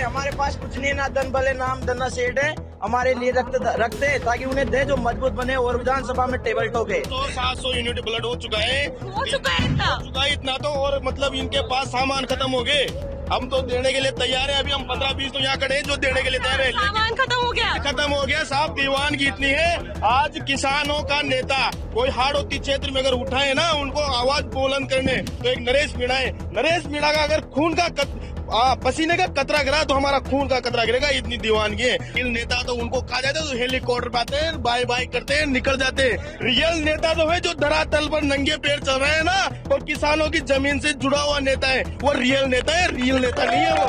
हमारे पास कुछ नहीं, ना धन भले नाम धन्ना सेठ है, हमारे लिए रक्त रखते ताकि उन्हें दे जो मजबूत बने और विधानसभा में टेबल ठोके। 700 यूनिट ब्लड हो चुका है इतना तो, और मतलब इनके पास सामान खत्म हो गए। हम तो देने के लिए तैयार है, अभी हम 15-20 तो यहाँ खड़े हैं जो देने के लिए तैयार है। सामान खत्म हो गया साहब, दीवानगी इतनी है। आज किसानों का नेता कोई हाड़ोती क्षेत्र में अगर उठाए ना उनको आवाज बुलंद करने, तो एक नरेश मीणा है। नरेश मीणा का अगर खून का पसीने का कतरा गिरा तो हमारा खून का कतरा गिरेगा, इतनी दीवानगी है। रियल नेता तो उनको कहा जाता है तो हेलीकॉप्टर पे आते हैं, बाय बाय करते हैं, निकल जाते हैं। रियल नेता तो है जो धरातल पर नंगे पैर चल रहे हैं ना और किसानों की जमीन से जुड़ा हुआ नेता है, वो रियल नेता है, रियल नेता नहीं है वो।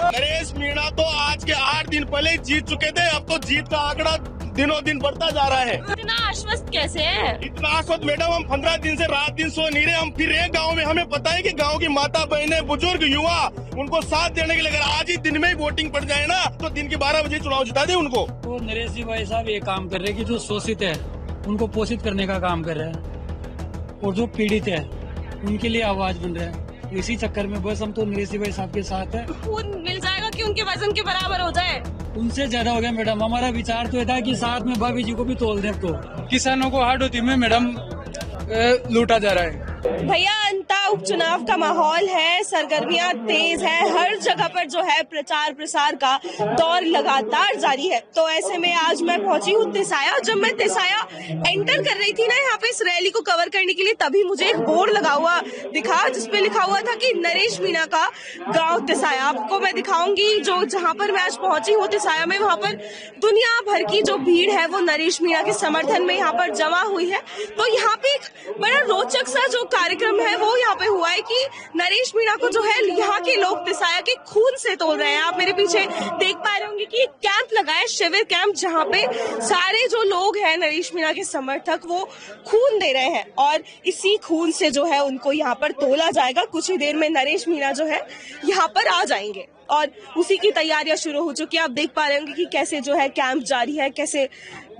नरेश मीणा तो आज के 8 दिन पहले जीत चुके थे, अब तो जीत का आंकड़ा दिनों दिन बढ़ता जा रहा है। इतना आश्वस्त कैसे है? इतना आश्वस्त मैडम, हम 15 दिन से रात दिन सो नहीं रहे। हम फिर एक गांव में, हमें पता है कि गांव की माता बहनें बुजुर्ग युवा उनको साथ देने के लिए अगर आज ही दिन में ही वोटिंग पड़ जाए ना तो दिन के 12 बजे चुनाव जिता दे उनको। तो नरेश जी भाई साहब ये काम कर रहे हैं कि जो शोषित है उनको पोषित करने का काम कर रहे हैं और जो पीड़ित है उनके लिए आवाज बन रहे हैं। इसी चक्कर में बस हम तो नरेश जी भाई साहब के साथ है। खून मिल जाएगा कि उनके वजन के बराबर हो जाए? उनसे ज्यादा हो गया मैडम। हमारा विचार तो ये था कि साथ में भाभी जी को भी तोल दें। तो किसानों को हाड़ोती में मैडम लूटा जा रहा है। भैया अंता उपचुनाव का माहौल है, सरगर्मियां तेज है, हर जगह पर जो है प्रचार प्रसार का दौर लगातार जारी है। तो ऐसे में आज मैं पहुंची हूँ तिसाया। जब मैं तिसाया एंटर कर रही थी ना यहाँ पे इस रैली को कवर करने के लिए, तभी मुझे एक बोर्ड लगा हुआ दिखा जिसपे लिखा हुआ था कि नरेश मीणा का गाँव तिसाया। आपको मैं दिखाऊंगी जो जहाँ पर मैं आज पहुंची हूँ तिसाया में, वहाँ पर दुनिया भर की जो भीड़ है वो नरेश मीणा के समर्थन में यहाँ पर जमा हुई है। तो यहाँ पे एक बड़ा रोचक सा जो कार्यक्रम है वो यहाँ पे हुआ है कि नरेश मीणा को जो है यहाँ के लोग तिसाया के खून से तोल रहे हैं। आप मेरे पीछे देख पा रहे होंगे कि एक कैंप लगा है, शिविर कैंप, जहाँ पे सारे जो लोग हैं नरेश मीणा के समर्थक वो खून दे रहे हैं और इसी खून से जो है उनको यहाँ पर तोला जाएगा। कुछ ही देर में नरेश मीणा जो है यहाँ पर आ जाएंगे और उसी की तैयारियां शुरू हो चुकी है। आप देख पा रहे होंगे कि कैसे जो है कैंप जारी है, कैसे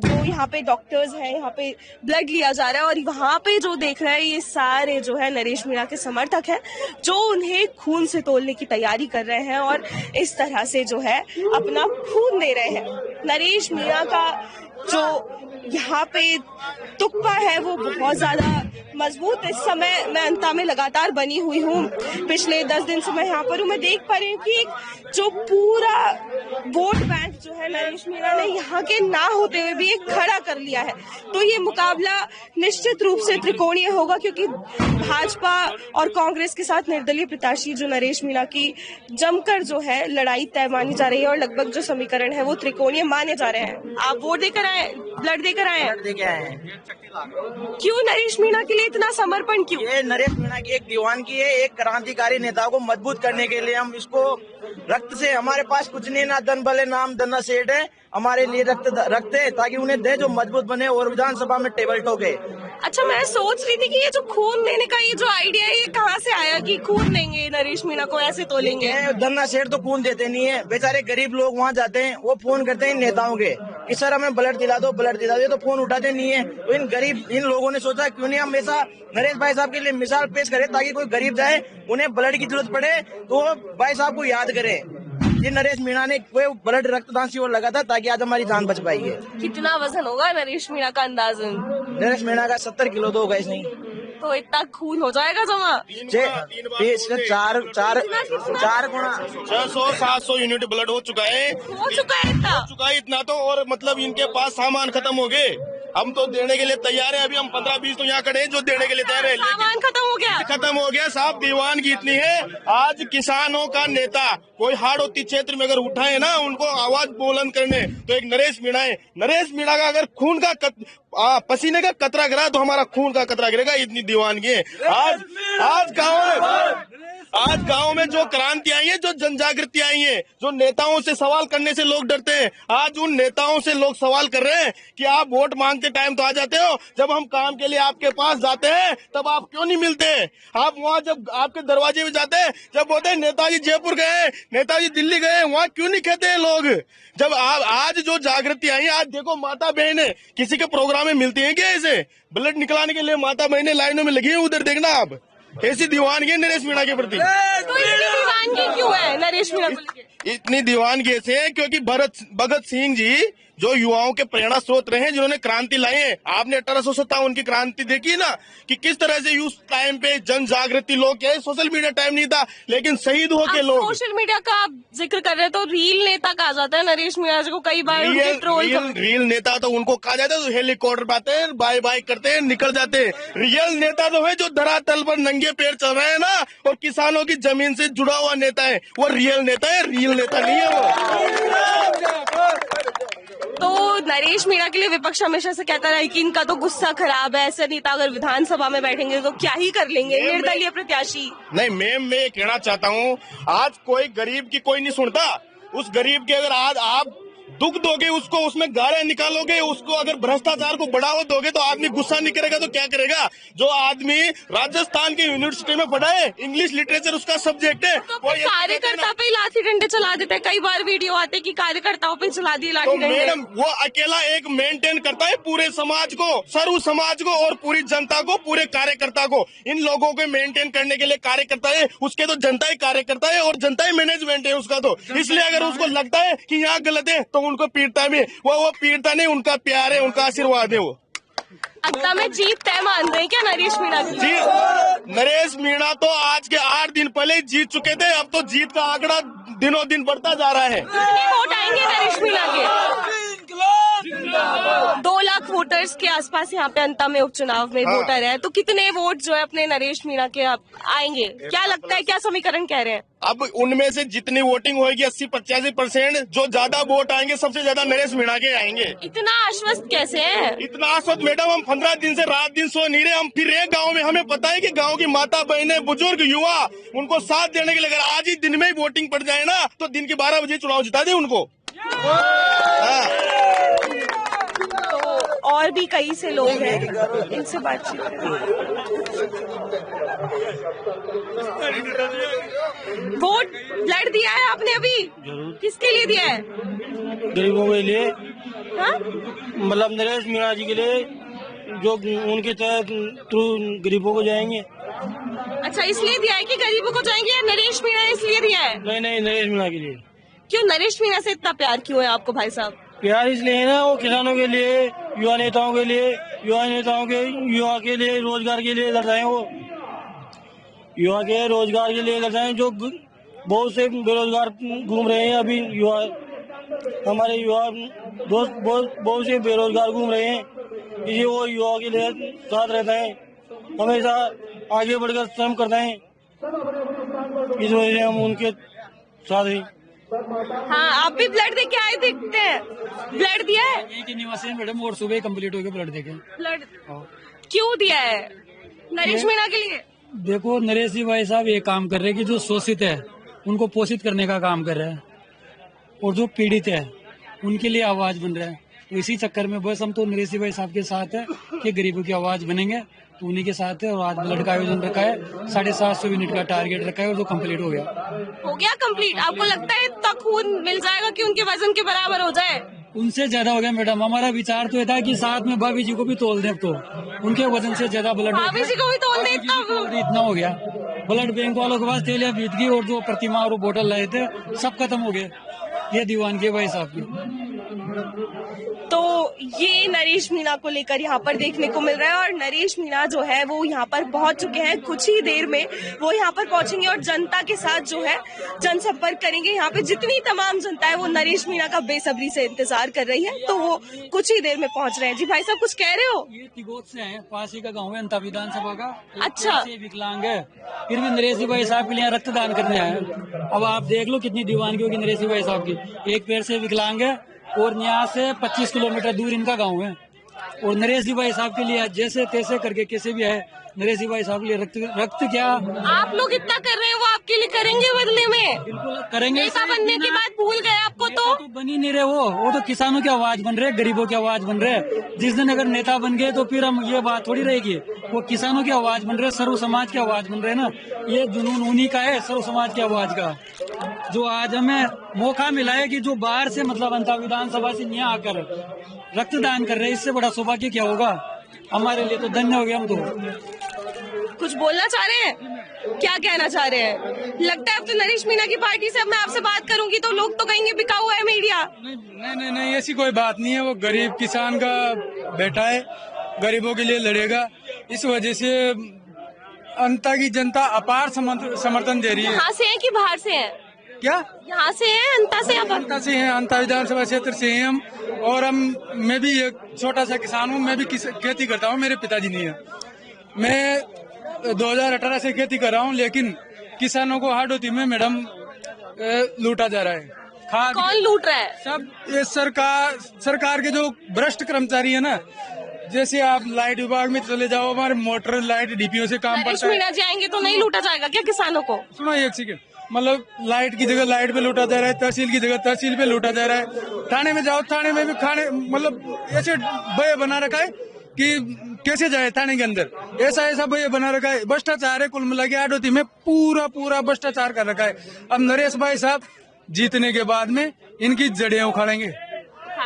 जो यहाँ पे डॉक्टर्स हैं, यहाँ पे ब्लड लिया जा रहा है और वहाँ पे जो देख रहे हैं ये सारे जो है नरेश मीणा के समर्थक हैं जो उन्हें खून से तोलने की तैयारी कर रहे हैं और इस तरह से जो है अपना खून दे रहे हैं। नरेश मीणा का जो यहाँ पे तुक्का है वो बहुत ज्यादा मजबूत। इस समय मैं अंता में लगातार बनी हुई हूँ, पिछले 10 दिन से मैं यहाँ पर हूँ। मैं देख पा रही हूँ कि जो पूरा वोट बैंक जो है नरेश मीणा ने यहाँ के ना होते हुए भी एक खड़ा कर लिया है। तो ये मुकाबला निश्चित रूप से त्रिकोणीय होगा क्योंकि भाजपा और कांग्रेस के साथ निर्दलीय प्रत्याशी जो नरेश मीणा की जमकर जो है लड़ाई तय मानी जा रही है और लगभग जो समीकरण है वो त्रिकोणीय माने जा रहे हैं। आप वोट देकर आए, ब्लड देकर आए हैं? क्यों नरेश मीणा के लिए इतना समर्पण क्यों? ये नरेश मीणा की एक दीवानगी है, एक क्रांतिकारी नेता को मजबूत करने के लिए हम इसको रक्त से, हमारे पास कुछ नहीं, ना धन भले नाम धन्ना सेठ है, हमारे लिए रक्त रखते ताकि उन्हें दे जो मजबूत बने और विधानसभा में टेबल ठोके। अच्छा, मैं सोच रही थी कि ये जो खून देने का ये जो आइडिया है ये कहाँ से आया कि खून देंगे नरेश मीणा को, ऐसे तोलेंगे? धन्ना सेठ तो खून देते नहीं है, बेचारे गरीब लोग वहाँ जाते हैं, वो फोन करते हैं नेताओं के कि सर हमें ब्लड दिला दो, ब्लड दिला दो, तो फोन उठाते नहीं है। तो इन लोगों ने सोचा क्यों नहीं हम ऐसा नरेश भाई साहब के लिए मिसाल पेश करें ताकि कोई गरीब जाए, उन्हें ब्लड की जरूरत पड़े तो भाई साहब को याद करें। ये नरेश मीणा ने कोई ब्लड रक्तदान शिविर लगा था ताकि आज हमारी जान बच पाई है। कितना वजन होगा नरेश मीणा का अंदाजन? नरेश मीणा का 70 किलो तो होगा इसमें। तो इतना खून हो जाएगा जमा? 4 गुना 600-700 यूनिट ब्लड हो चुका है इतना तो, और मतलब इनके पास सामान खत्म हो गए। हम तो देने के लिए तैयार है, अभी हम 15-20 तो यहाँ खड़े हैं जो देने के लिए तैयार है। सामान खत्म हो गया साहब, दीवानगी इतनी है। आज किसानों का नेता कोई हाड़ोती क्षेत्र में अगर उठाए ना उनको आवाज बुलंद करने, तो एक नरेश मीणा है। नरेश मीणा का अगर खून का पसीने का कतरा गिरा तो हमारा खून का कतरा गिरेगा, इतनी दीवानगी है। आज गांव में जो क्रांति आई है, जो जनजागृति आई है, जो नेताओं से सवाल करने से लोग डरते हैं, आज उन नेताओं से लोग सवाल कर रहे हैं कि आप वोट मांगते टाइम तो आ जाते हो, जब हम काम के लिए आपके पास जाते हैं तब आप क्यों नहीं मिलते? आप वहाँ जब आपके दरवाजे में जाते हैं, जब बोलते हैं नेताजी जयपुर गए, नेताजी दिल्ली गए, वहाँ क्यों नहीं कहते हैं लोग? जब आज जो जागृति आई, आज देखो माता बहने किसी के प्रोग्राम में मिलती है क्या? ऐसे ब्लड निकलाने के लिए माता बहने लाइनों में लगी है, उधर देखना आप। ऐसी दीवानगी है नरेश मीणा के प्रति। तो इतनी दीवानगी क्यों है नरेश मीणा को लेके? इतनी दीवानगी ऐसे है क्योंकि भगत सिंह जी जो युवाओं के प्रेरणा स्रोत रहे हैं, जिन्होंने क्रांति लाई है। आपने 1857 की क्रांति देखी ना कि किस तरह से उस टाइम पे जन जागृति लोग क्या है, सोशल मीडिया टाइम नहीं था, लेकिन शहीद हो के लोग। सोशल मीडिया का आप जिक्र कर रहे हैं तो रील नेता कहा जाता है नरेश मीणा जी को, कई बार रियल नेता तो उनको कहा जाता है, तो हेलीकॉप्टर पे आते हैं, बाय बाय करते हैं, निकल जाते हैं। रियल नेता तो है जो धरातल पर नंगे पैर चल रहे हैं ना, और किसानों की जमीन से जुड़ा हुआ नेता है, वो रियल नेता है, रियल नेता नहीं है वो। तो नरेश मीणा के लिए विपक्ष हमेशा से कहता रहा है कि इनका तो गुस्सा खराब है, ऐसे नेता अगर विधानसभा में बैठेंगे तो क्या ही कर लेंगे, निर्दलीय प्रत्याशी। नहीं मैम, मैं ये कहना चाहता हूँ, आज कोई गरीब की कोई नहीं सुनता। उस गरीब के अगर आज आप दुख दोगे उसको, उसमें गालियां निकालोगे, उसको अगर भ्रष्टाचार को बढ़ावा दोगे तो आदमी गुस्सा नहीं करेगा तो क्या करेगा? जो आदमी राजस्थान की यूनिवर्सिटी में पढ़ा है, इंग्लिश लिटरेचर उसका सब्जेक्ट है, तो कार्यकर्ता पे लाठी डंडे चला देते हैं। कई बार वीडियो आते कि कार्यकर्ताओं पे चला दिए लाठी डंडे। मैडम वो अकेला एक मेंटेन करता है पूरे समाज को, सर्व समाज को और पूरी जनता को, पूरे कार्यकर्ता को। इन लोगों को मेंटेन करने के लिए कार्यकर्ता है, उसके तो जनता ही कार्यकर्ता है और जनता ही मैनेजमेंट है उसका। तो इसलिए अगर उसको लगता है कि यहाँ गलत है तो उनको पीड़ता भी, वो पीड़ता नहीं, उनका प्यार है, उनका आशीर्वाद है। वो अंत में जीत तय मान रहे हैं क्या नरेश मीणा की? जी, नरेश मीणा तो आज के 8 दिन पहले ही जीत चुके थे, अब तो जीत का आंकड़ा दिनों दिन बढ़ता जा रहा है। कितने वोट आएंगे नरेश मीणा के? 2 लाख वोटर्स के आसपास यहाँ पे अंता में उपचुनाव में वोटर है, तो कितने वोट जो है अपने नरेश मीणा के आएंगे? क्या लगता है, क्या समीकरण कह रहे हैं? अब उनमें से जितनी वोटिंग होगी 80-85%, जो ज्यादा वोट आएंगे सबसे ज्यादा नरेश मीणा के आएंगे। इतना आश्वस्त कैसे है? इतना आश्वस्त मैडम, हम 15 दिन से रात दिन सो नहीं रहे। हम फिर एक गांव में, हमें पता है कि गांव की माता बहनें, बुजुर्ग, युवा, उनको साथ देने के लिए अगर आज ही दिन में ही वोटिंग पड़ जाए ना तो दिन के 12 बजे चुनाव जिता दे उनको। और भी कई से लोग हैं, इनसे बातचीत वोट ब्लड दिया है आपने अभी? जरूर। किसके लिए दिया है? गरीबों के लिए, हाँ? मतलब नरेश मीणा जी के लिए, जो उनके थ्रू गरीबों को जाएंगे। अच्छा, इसलिए दिया है कि गरीबों को जाएंगे, या नरेश मीणा ने इसलिए दिया है? नहीं, नरेश मीणा के लिए। क्यों नरेश मीणा से इतना प्यार क्यों है आपको भाई साहब? प्यार इसलिए है ना, वो किसानों के लिए, युवा नेताओं के लिए, युवा के लिए रोजगार के लिए लड़ रहे हैं। वो युवा के रोजगार के लिए लड़ रहे हैं, जो बहुत से बेरोजगार घूम रहे हैं अभी। युवा, हमारे युवा दोस्त बहुत से बेरोजगार घूम रहे हैं, इसलिए वो युवा के लिए साथ रहते हैं, हमेशा आगे बढ़कर श्रम करते हैं। इस वजह से हम उनके साथ ही। हाँ, आप भी ब्लड दे के आए दिखते हैं। ब्लड दिया है? यही के निवासी हैं मैडम, और सुबह कंप्लीट हो गया ब्लड देके। ब्लड क्यों दिया है नरेश मीणा के लिए? देखो, नरेश जी भाई साहब ये काम कर रहे हैं कि जो शोषित है उनको पोषित करने का काम कर रहे हैं, और जो पीड़ित है उनके लिए आवाज बन रहा है। तो इसी चक्कर में बस हम तो नरेश जी भाई साहब के साथ है कि गरीबों की आवाज बनेंगे, तो उन्हीं के साथ है। और आज ब्लड का आयोजन रखा है, 750 यूनिट का टारगेट रखा है, और जो कंप्लीट हो गया कंप्लीट। आपको लगता है इतना खून मिल जाएगा कि उनके वजन के बराबर हो जाए? उनसे ज्यादा हो गया मैडम। हमारा विचार तो ये था कि साथ में भाभी जी को भी तोल दें, अब तो उनके वजन से ज्यादा ब्लड, भाभी जी को भी तोल दे, इतना हो गया। ब्लड बैंक वालों के पास तेलिया बीत गई, और जो प्रतिमा और बोतल लाए थे सब खत्म हो गए। ये दीवानगी भाई साहब की। तो ये नरेश मीणा को लेकर यहाँ पर देखने को मिल रहा है, और नरेश मीणा जो है वो यहाँ पर पहुंच चुके हैं। कुछ ही देर में वो यहाँ पर पहुंचेंगे और जनता के साथ जो है जनसंपर्क करेंगे। यहाँ पे जितनी तमाम जनता है वो नरेश मीणा का बेसब्री से इंतजार कर रही है, तो वो कुछ ही देर में पहुंच रहे हैं। जी भाई साहब, कुछ कह रहे हो? ये तिगोत से है, पास ही का गाँव है, अंता विधानसभा का। अच्छा, विकलांग है, फिर भी नरेश जी भाई साहब के लिए रक्तदान करने आए। अब आप देख लो कितनी दीवानगी होगी नरेश जी भाई साहब की। एक पैर से विकलांग है, और यहाँ से 25 किलोमीटर दूर इनका गांव है, और नरेश जी भाई साहब के लिए जैसे तैसे करके कैसे भी है, नरेश जी भाई साहब के लिए रक्त क्या आप लोग इतना कर रहे हैं, वो आपके लिए करेंगे बदले में? बिल्कुल करेंगे। नेता बनने के बाद भूल गए आपको? तो बन ही नहीं रहे वो तो किसानों की आवाज बन रहे, गरीबों की आवाज बन रहे। जिस दिन अगर नेता बन गए तो फिर हम ये बात थोड़ी रहेगी। वो किसानों की आवाज बन रहे, सर्व समाज की आवाज बन रहे ना। ये जुनून उन्हीं का है, सर्व समाज की आवाज का, जो आज हमें मौका मिला है कि जो बाहर से, मतलब अंता विधानसभा से यहाँ आकर रक्तदान कर रहे हैं। इससे बड़ा सौभाग्य क्या होगा हमारे लिए? तो धन्य हो गए हम तो। कुछ बोलना चाह रहे हैं, क्या कहना चाह रहे हैं? लगता है अब तो नरेश मीणा की पार्टी से अब मैं आपसे बात करूंगी तो लोग तो कहेंगे बिका हुआ है मीडिया। नहीं, ऐसी कोई बात नहीं है। वो गरीब किसान का बेटा है, गरीबों के लिए लड़ेगा। इस वजह से अंता की जनता अपार समर्थन दे रही है। यहाँ से है कि बाहर से है? क्या यहाँ से है, अंता से? अंता से है, अंता विधानसभा क्षेत्र से हैं हम। और मैं भी एक छोटा सा किसान हूँ, मैं भी खेती करता हूँ, मेरे पिताजी नहीं है। मैं 2018 से खेती कर रहा हूँ, लेकिन किसानों को हाड़ोती में मैडम लूटा जा रहा है। खाद कौन लूट रहा है? सब ये सरकार के जो भ्रष्ट कर्मचारी है ना, जैसे आप लाइट विभाग में चले जाओ, हमारे मोटर लाइट डीपीओ से काम नरेश पड़ता है। मीणा जी आएंगे तो नहीं लूटा जाएगा क्या किसानों को? सुनो एक सेकंड, मतलब लाइट की जगह लाइट पे लूटा जा रहा है, तहसील की जगह तहसील पे लूटा जा रहा है। थाने में जाओ, थाने में भी खाने मतलब ऐसे भय बना रखा है कि कैसे जाए थाने के अंदर, ऐसा भय बना रखा है। भ्रष्टाचार है, कुल मिला के हाड़ोती में पूरा भ्रष्टाचार कर रखा है। अब नरेश भाई साहब जीतने के बाद में इनकी जड़ें उखाड़ेंगे।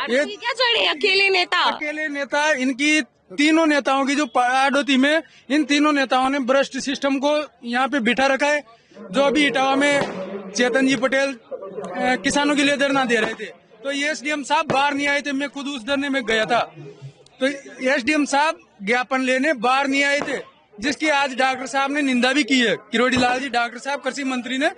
ये क्या चढ़े अकेले नेता इनकी तीनों नेताओं की जो हाड़ोती में, इन तीनों नेताओं ने भ्रष्ट सिस्टम को यहाँ पे बिठा रखा है। जो अभी इटावा में चेतन जी पटेल किसानों के लिए धरना दे रहे थे, तो ये एसडीएम साहब बाहर नहीं आए थे। मैं खुद उस धरने में गया था, तो एसडीएम साहब ज्ञापन लेने बाहर नहीं आए थे, जिसकी आज डॉक्टर साहब ने निंदा भी की है। किरोड़ी लाल जी डॉक्टर साहब कृषि मंत्री ने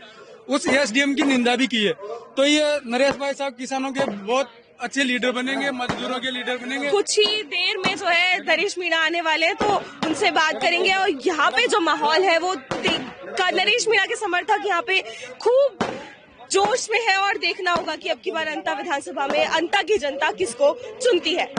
उस एसडीएम की निंदा भी की है। तो ये नरेश भाई साहब किसानों के बहुत अच्छे लीडर बनेंगे, मजदूरों के लीडर बनेंगे। कुछ ही देर में जो है नरेश मीणा आने वाले हैं, तो उनसे बात करेंगे। और यहाँ पे जो माहौल है वो नरेश मीणा के समर्थक यहाँ पे खूब जोश में है, और देखना होगा कि अब की बार अंता विधानसभा में अंता की जनता किसको चुनती है।